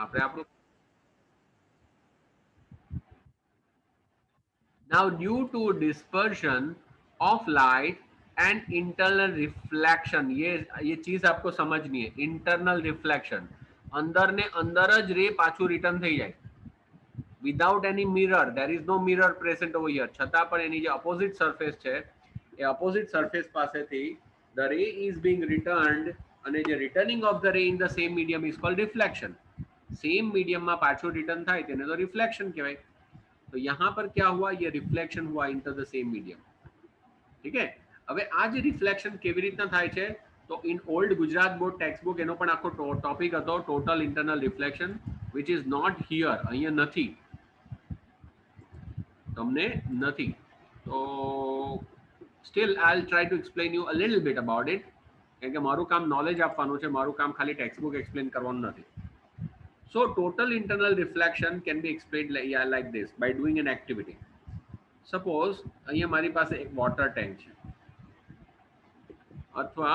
આપણે આપણું now due to dispersion of light and internal reflection, ये चीज आपको समझनी है. इंटरनल रिफ्लेक्शन, अंदर ने अंदर ज रे પાછું રિટર્ન થઈ જાય without any mirror. There is no mirror present over here. છતાં પણ એની જે opposite surface છે એ opposite surface પાસેથી the ray is being returned અને જે returning of the ray in the same medium is called reflection. Same medium में पाछो return થાય તેને તો રિફ્લેક્શન કહેવાય. तो यहाँ पर क्या हुआ, ये रिफ्लेक्शन हुआ इंटर द सेम मीडियम. ठीक है. હવે આ જે રિફ્લેક્શન કેવી રીતના થાય છે, તો in old Gujarat board textbook એનો પણ આખો ટોપિક હતો, total internal reflection, which is not here. અહીંયા નથી, તમને નથી. તો still I will try to explain you a little bit about it, કેમ કે મારું કામ નોલેજ આપવાનું છે, મારું કામ ખાલી ટેક્સ્ટ બુક એક્સપ્લેન કરવાનું નથી. So total internal reflection can be explained like this by doing an activity. Suppose અહીંયા મારી પાસે એક વોટર ટેન્ક છે, અથવા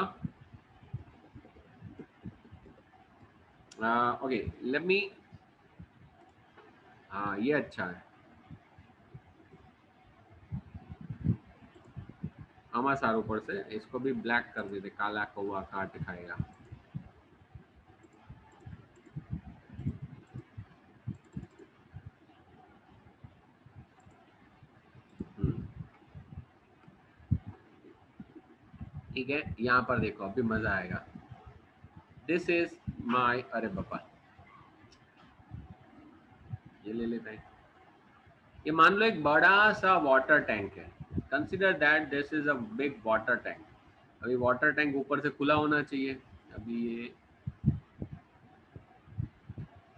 okay, let me ये अच्छा है, આમાં સારું પડશે. इसको भी ब्लैक कर देते, काला कौवा काट खाएगा. ठीक है, यहाँ पर देखो अभी मजा आएगा. दिस इज माय, अरे बापा ये ले लेते हैं. ये मान लो एक बड़ा सा वाटर टैंक है. Consider that this is a big water tank. अभी वाटर टैंक ऊपर से खुला होना चाहिए. अभी ये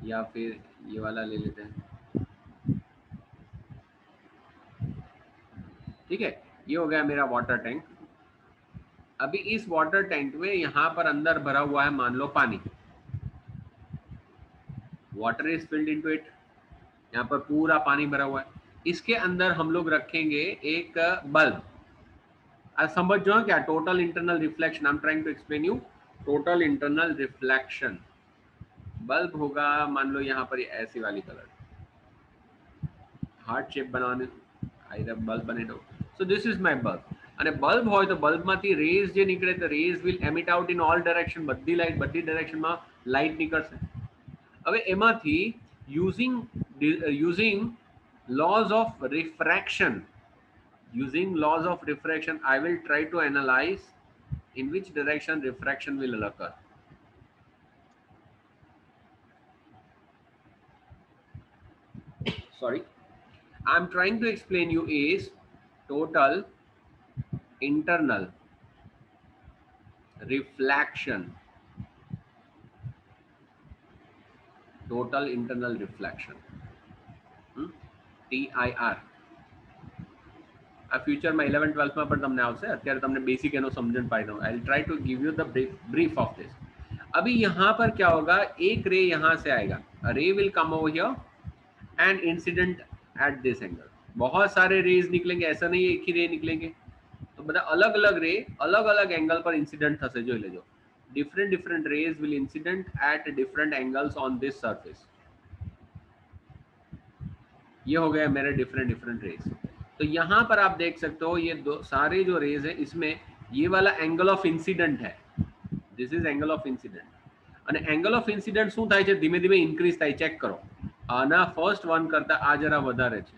या फिर ये वाला ले लेते हैं. ठीक है, ये हो गया मेरा वाटर टैंक. अभी इस वाटर टैंक में यहाँ पर अंदर भरा हुआ है मान लो पानी. Water is filled into it. यहाँ पर पूरा पानी भरा हुआ है. इसके अंदर हम लोग रखेंगे एक बल्ब. समझ जाओ क्या total internal reflection, I am trying to explain you. Total internal reflection, bulb होगा मान लो यहाँ पर ऐसी वाली कलर, हार्ट शेप बनाने आइधर बल्ब बने दो. So this is my bulb. અને બલ્બ હોય તો બલ્બમાંથી રેઝ જે નીકળે તો rays will emit out in all direction. બધી લાઇટ બધી ડાયરેક્શનમાં લાઇટ નીકળશે. હવે એમાંથી using laws of refraction, I will try to analyze in which direction refraction will occur. Sorry, I am trying to explain you is total internal reflection. Total internal reflection, TIR. આ ફ્યુચરમાં 11 12માં પણ તમને આવશે. અત્યારે તમને બેસિક એનો સમજણ પાડી દઉં. I will try to give you the brief of this. अभी यहाँ पर क्या होगा, एक रे यहाँ से आएगा, रे will come over here and incident at this angle. बहुत सारे रेज निकलेंगे, ऐसा नहीं है एक ही रे निकलेंगे. तो બધા अलग अलग रे अलग अलग एंगल पर इंसिडेंट થશે. જોઈ લેજો, different rays will incident at different angles on this surface. ये हो गया मेरे डिफरेंट रेज. तो यहाँ पर आप देख सकते हो ये दो सारे जो रेज है इसमें ये वाला एंगल ऑफ इंसिडेंट है. This is angle of incident. અને એંગલ ઓફ ઇન્સિડન્ટ શું થાય છે, ધીમે ધીમે ઇન્ક્રીઝ થાય. ચેક કરો, આના ફર્સ્ટ વન કરતા આ જરા વધારે છે,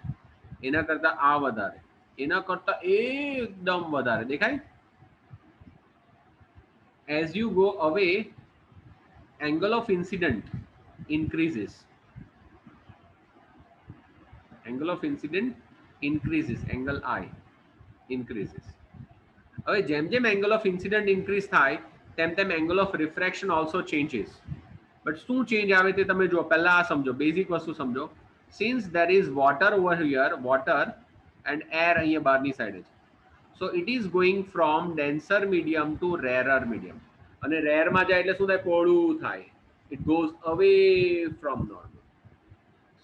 એના કરતા આ વધારે, એના કરતા એકદમ વધારે દેખાય. એઝ યુ ગો અવે angle of incident increases. Angle of incident increases, angle I increases. હવે જેમ જેમ angle of incident increase થાય તેમ તેમ angle of refraction also changes. But શું ચેન્જ આવે તે તમે જો પહેલા આ સમજો, બેઝિક વસ્તુ સમજો. Since there is water over here, water and air અહીંયા બહારની સાઈડે છે, so it is going from denser medium to rarer medium. અને rare માં જાય એટલે શું થાય, પોળું થાય. It goes away from normal.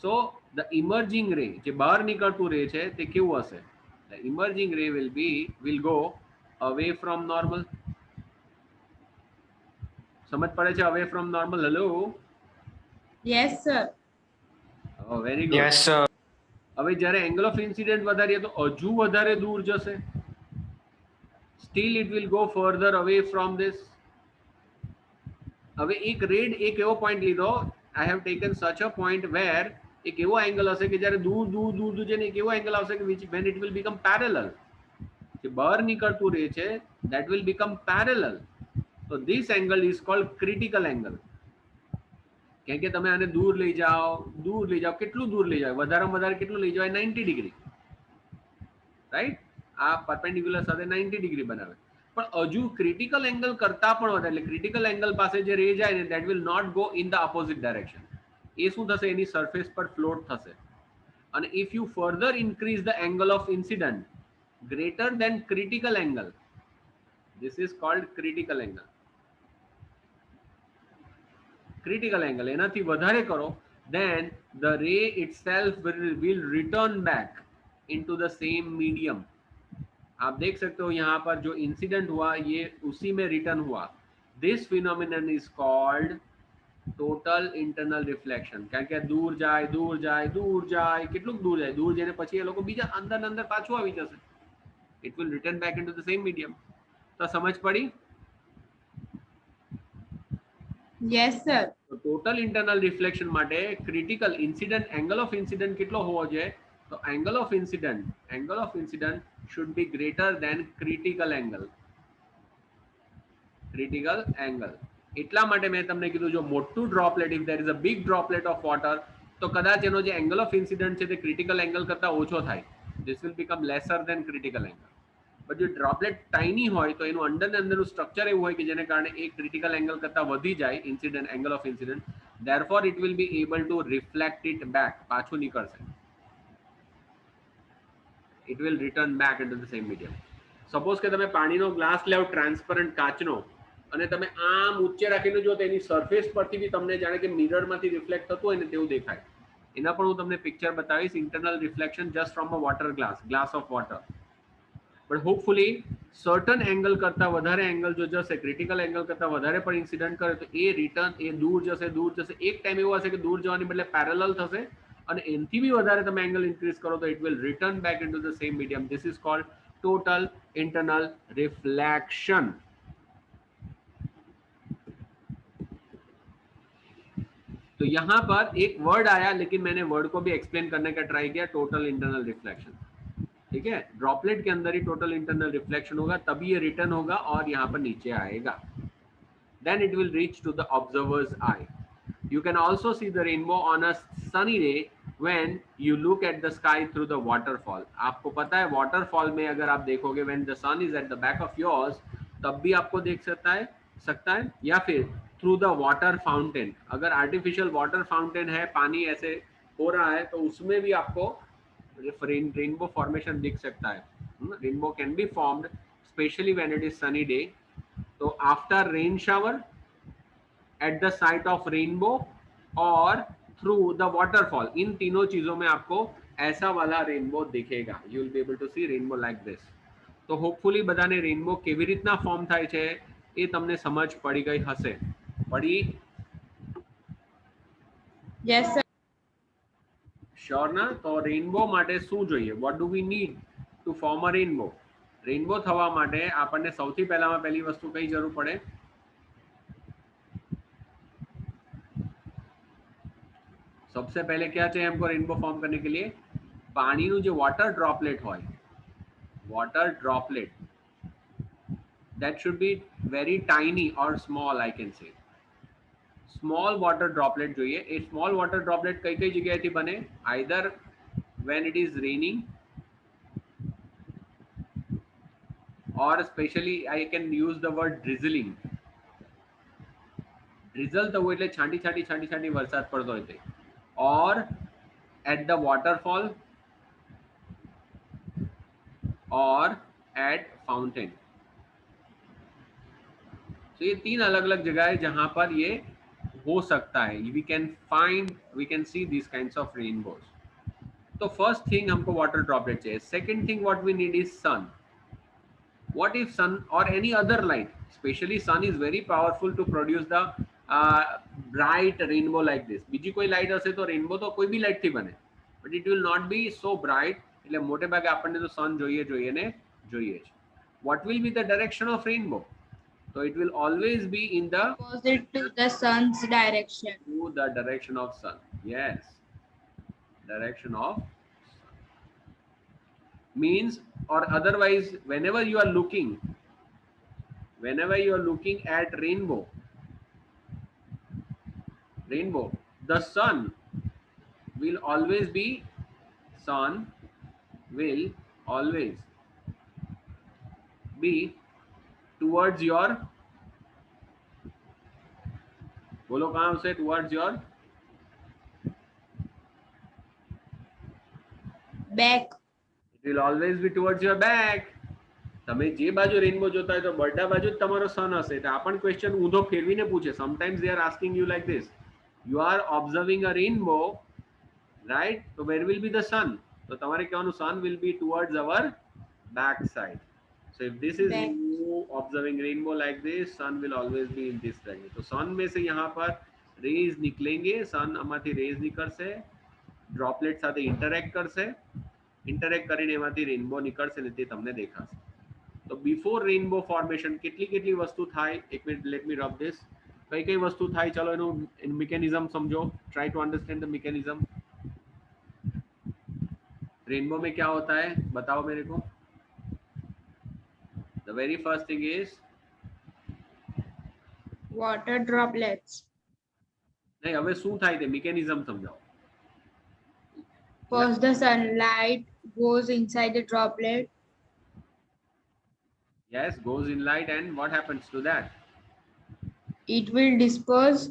So the emerging ray, જે બહાર નીકળતું રે છે તે કેવું હશે? The emerging ray will go away from normal. समझ पड़े છે away from normal? Hello, Yes, sir. Very good. Yes, sir. હવે જ્યારે એંગલ ઓફ ઇન્સિડન્ટ વધારીએ તો હજુ વધારે દૂર જશે. Steel it will go further away from this. હવે એક રેડ એક એવો પોઈન્ટ લીધો, આઈ હેવ ટેકન સચ અ પોઈન્ટ વેર એક એવો એંગલ હશે કે જ્યારે દૂર દૂર દૂર દૂર જઈને એક એવો એંગલ આવશે કે which when it will become parallel, જે બહાર નીકળતું રહે છે that will become parallel. So this angle is called critical angle. કેમ કે તમે આને દૂર લઈ જાઓ, કેટલું દૂર લઈ જાઓ, વધારેમાં વધારે કેટલું લઈ જવાય 90 ડિગ્રી, રાઈટ. આ પરપેન્ડિક્યુલર સાથે 90 ડિગ્રી બનાવે, પણ હજુ ક્રિટિકલ એંગલ કરતા પણ વધારે, એટલે ક્રિટિકલ એંગલ પાસે જે રે જાય ને that will not go in the opposite direction. એ શું થશે, એની સરફેસ પર ફ્લોટ થશે. અને if you further increase the angle of incident greater than critical angle, this is called critical angle. Critical angle એનાથી વધારે કરો, then the ray itself will return back into the same medium. आप देख सकते हो यहाँ पर जो इंसिडेंट हुआ ये उसी में रिटर्न हुआ. This phenomenon is called total internal reflection. કારણ કે દૂર જાય દૂર જાય દૂર જાય, કેટલું દૂર જાય, દૂર જઈને પછી એ લોકો બીજા અંદર અંદર પાછું આવી જશે. It will return back into the same medium. તો સમજ પડી? Yes, sir. તો ટોટલ ઇન્ટરનલ રિફ્લેક્શન માટે critical incident angle of incident કેટલો હોવો જોઈએ? તો angle of incident should be greater than critical angle. Critical angle એટલા માટે મેં તમને કીધું, જો મોટું droplet, if there is a big droplet of water, તો કદાચ એનો જે એંગલ ઓફ ઇન્સિડન્ટ છે તે ક્રિટિકલ એંગલ કરતા ઓછો થાય. This will become lesser than critical angle. But જો ડ્રોપલેટ ટાઇની હોય તો એનું અંડર ને અંદરનું સ્ટ્રક્ચર એવું હોય કે જેને કારણે એ ક્રિટિકલ એંગલ કરતા વધી જાય incident angle of incident, therefore it will be able to reflect it back, પાછું નીકળશે. It will return back into the same medium. Suppose કે તમે પાણીનો ગ્લાસ લેવ ટ્રાન્સપરન્ટ કાચનો, અને તમે આમ ઊંચે રાખીને જો તો એની સરફેસ પરથી બી તમને જાણે કે મિરરમાંથી રિફ્લેક્ટ થતું હોય ને તેવું દેખાય. એના પણ હું તમને પિક્ચર બતાવીશ, internal reflection just from a water glass of water. But hopefully certain angle કરતા વધારે એંગલ જો જશે, ક્રિટિકલ એંગલ કરતા વધારે પણ ઇન્સિડન્ટ કરે તો એ રિટર્ન એ દૂર જશે. એક ટાઈમ એવો હશે કે દૂર જવાની બદલે પેરેલલ થશે, અને એનથી બી વધારે તમે એંગલ ઇન્ક્રીઝ કરો તો it will return back into the same medium. This is called total internal reflection. तो यहां पर एक वर्ड आया, लेकिन मैंने वर्ड को भी एक्सप्लेन करने का ट्राई किया, टोटल इंटरनल रिफ्लेक्शन. ठीक है, ड्रॉपलेट के अंदर ही टोटल इंटरनल रिफ्लेक्शन होगा, तभी ये रिटर्न होगा और यहाँ पर नीचे आएगा. Then it will reach to the observer's eye. You can also see the rainbow on a sunny day when you look at the sky through the waterfall. आपको पता है waterfall में अगर आप देखोगे when the sun is at the back of yours, तब भी आपको देख सकता है, या फिर थ्रू द वाटर फाउंटेन. अगर आर्टिफिशियल वाटर फाउंटेन है, पानी ऐसे हो रहा है, तो उसमें भी आपको रेनबो फॉर्मेशन दिख सकता है. Rainbow can be formed specially when it is sunny day. तो after rain shower, at the site of rainbow और थ्रू द वाटरफॉल, इन तीनों चीजों में आपको ऐसा वाला रेनबो दिखेगा. You will be able to see rainbow like this. तो होपफुली બધાને રેનબો કેવી રીતના ફોર્મ થાય છે એ તમને સમજ પડી ગઈ હશે. પડી? Yes, sir. શ્યોર ના? તો રેનબો માટે શું જોઈએ? What do we need to form a rainbow? Rainbow થવા માટે આપણને સૌથી પહેલામાં પહેલી વસ્તુ કઈ જરૂર પડે? सबसे पहले क्या चाहिए हमको रेनबो फॉर्म करने के लिए? पानीનું જે વોટર ડ્રોપલેટ હોય, water droplet, that should be very tiny or small, I can say. Small water droplet જોઈએ. એ સ્મોલ વોટર ડ્રોપલેટ કઈ કઈ જગ્યાએથી બને? Either when it is raining, or especially I can use the word drizzling. ડ્રિઝલ થવું એટલે છાંટી છાંટી છાંટી છાંટી વરસાદ પડતો હોય તે, or at the waterfall, or at fountain. तो ये तीन अलग अलग जगह है जहां पर ये हो सकता है. we can see these kinds of rainbows. तो फर्स्ट थिंग हमको वाटर ड्रॉपलेट चाहिए. Second thing what we need is sun. what if sun or any other light, especially sun is very powerful to produce the bright rainbow like this. બીજી કોઈ light હશે તો rainbow તો કોઈ બી light થી બને, but it will not be so bright. એટલે મોટે ભાગે આપણને તો સન જોઈએ ને જોઈએ છે. What will be the direction of rainbow? So it will always be in the Opposite to the sun's direction. to the direction of sun. Yes, direction of sun. Means, or otherwise, whenever you are looking at rainbow, the sun will always be towards your, बोलो कहाँ से, towards your Back. it will always be towards your back. તમે જે બાજુ rainbow જોતા હોય તો બડા બાજુ જ તમારો સન હશે. તો આ પણ ક્વેશ્ચન ઊંધો ફેરવીને પૂછે. Sometimes they are asking you like this, you are observing a rainbow, right? So where will be the sun? તો તમારે કહેવાનું sun will be towards our back side. So if this is Back. you observing rainbow like this, sun will always be in this direction. तो sun में से यहाँ पर rays निकलेंगे, sun આમાંથી rays નીકળશે, ડ્રોપલેટ સાથે ઇન્ટરેક્ટ કરશે, ઇન્ટરેક્ટ કરીને એમાંથી રેનબો નીકળશે ને તે તમને દેખાશે. તો બિફોર રેનબો ફોર્મેશન કેટલી વસ્તુ થાય? એક minute, let me rub this. કઈ વસ્તુ થાય? ચલો એનું મિકેનિઝમ સમજો. Try to understand the mechanism. Rainbow में क्या होता है बताओ मेरे को. The very first thing is Water droplets. नहीं, હવે શું થાય તે મિકેનિઝમ સમજાવો. First, the sunlight goes inside the droplet. Yes, goes in light, and what happens to that? It will disperse.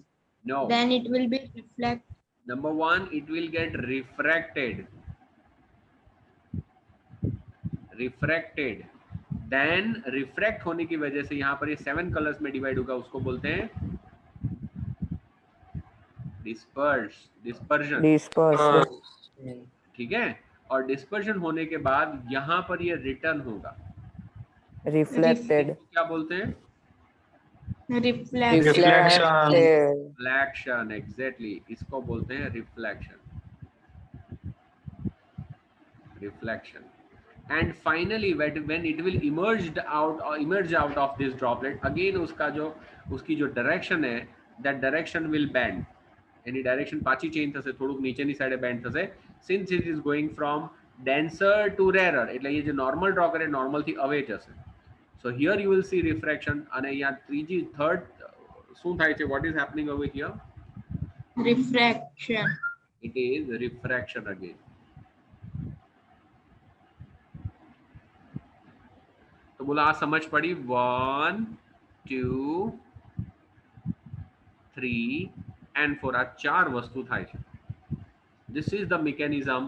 No. Then it will be reflect. Number one, it will get refracted. Then refract होने की वजह से यहाँ पर ये 7 colours में divide होगा, उसको बोलते हैं डिस्पर्जन. ठीक है. और डिस्पर्जन होने के बाद यहाँ पर ये रिटर्न होगा, रिफ्लेक्टेड. क्या बोलते हैं? रिफ्लेक्शन. एग्जैक्टली, इसको बोलते हैं reflection. And finally when it will emerge out of this droplet, again उसकी जो direction है, that direction will bend. Any direction પાછી change થશે, થોડુંક નીચેની સાઈડે bend થશે, since it is going from denser to rarer. એટલે એ જે normal draw કરે normal થી away જશે. So here you will see refraction. અને અહીંયા third શું થાય છે? what is happening over here? Refraction. It is refraction again. तो बोला आ समझ पड़ी. 1 2 3 and 4 આ 4 વસ્તુ થાય છે. This is the mechanism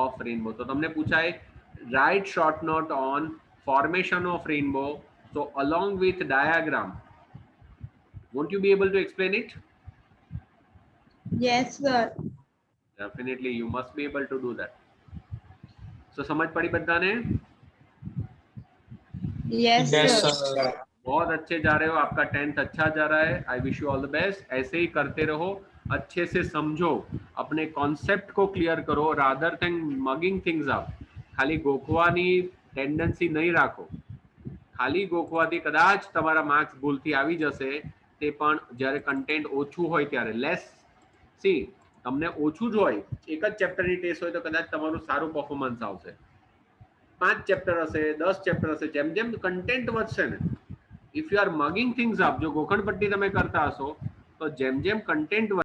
of rainbow. તો તમને પૂછાય write short note on formation of rainbow. So along with diagram, won't you be able to explain it? Yes, sir. Definitely you must be able to do that. So समझ पड़ी बधाने? Yes, sir. बहुत अच्छे जा रहे हो, आपका 10th अच्छा जा रहा है. I wish you all the best. ऐसे ही करते रहो, अच्छे से समझो, अपने कॉन्सेप्ट को क्लियर करो, rather than mugging things up. ખાલી ગોખવાની ટેન્ડન્સી નહીં રાખો. ખાલી ગોખવાથી કદાચ તમારા માર્ક્સ ભૂલથી આવી જશે, તે પણ જ્યારે કન્ટેન્ટ ઓછું હોય ત્યારે. લેસ સી, તમને ઓછું જ હોય, એક જ ચેપ્ટરની ટેસ્ટ હોય તો કદાચ તમારું સારું પરફોર્મન્સ આવશે. 5 ચેપ્ટર હશે, 10 ચેપ્ટર હશે, જેમ જેમ કન્ટેન્ટ વધશે ને, if you are mugging things up, જો ગોખણપટ્ટી તમે કરતા હશો તો જેમ જેમ કન્ટેન્ટ